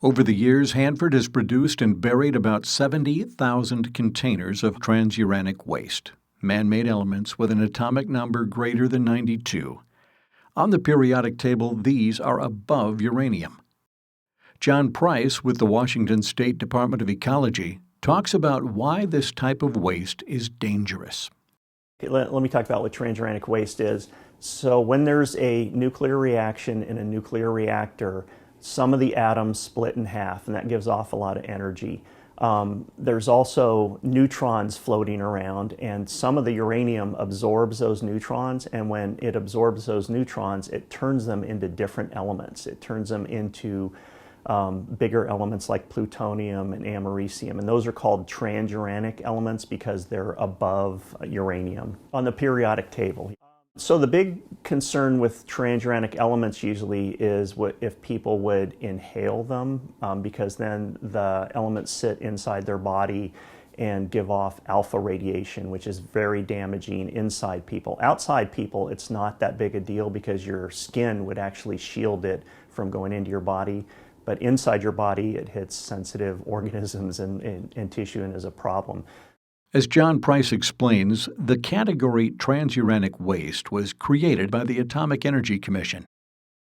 Over the years, Hanford has produced and buried about 70,000 containers of transuranic waste, man-made elements with an atomic number greater than 92. On the periodic table, these are above uranium. John Price with the Washington State Department of Ecology talks about why this type of waste is dangerous. Let me talk about what transuranic waste is. So when there's a nuclear reaction in a nuclear reactor, some of the atoms split in half, and that gives off a lot of energy. There's also neutrons floating around, and some of the uranium absorbs those neutrons, and when it absorbs those neutrons, it turns them into different elements. It turns them into bigger elements like plutonium and americium, and those are called transuranic elements because they're above uranium on the periodic table. So the big concern with transuranic elements usually is if people would inhale them, because then the elements sit inside their body and give off alpha radiation, which is very damaging inside people. Outside people, it's not that big a deal because your skin would actually shield it from going into your body. But inside your body, it hits sensitive organisms and tissue and is a problem. As John Price explains, the category transuranic waste was created by the Atomic Energy Commission.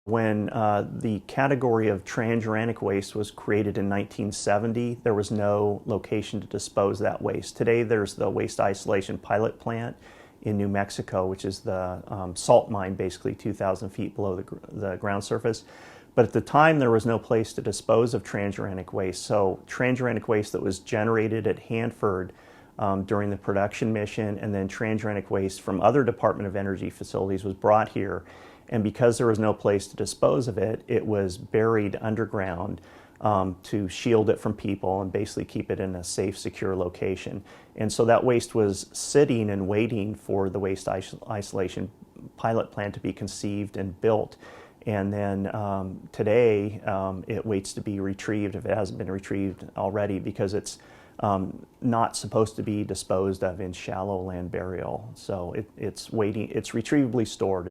When the category of transuranic waste was created in 1970, there was no location to dispose that waste. Today, there's the waste isolation pilot plant in New Mexico, which is the salt mine, basically 2,000 feet below the ground surface. But at the time, there was no place to dispose of transuranic waste. So transuranic waste that was generated at Hanford during the production mission, and then transuranic waste from other Department of Energy facilities was brought here. And because there was no place to dispose of it, it was buried underground to shield it from people and basically keep it in a safe, secure location. And so that waste was sitting and waiting for the waste isolation pilot plant to be conceived and built. And then today, it waits to be retrieved if it hasn't been retrieved already, because it's not supposed to be disposed of in shallow land burial. So it's waiting, it's retrievably stored.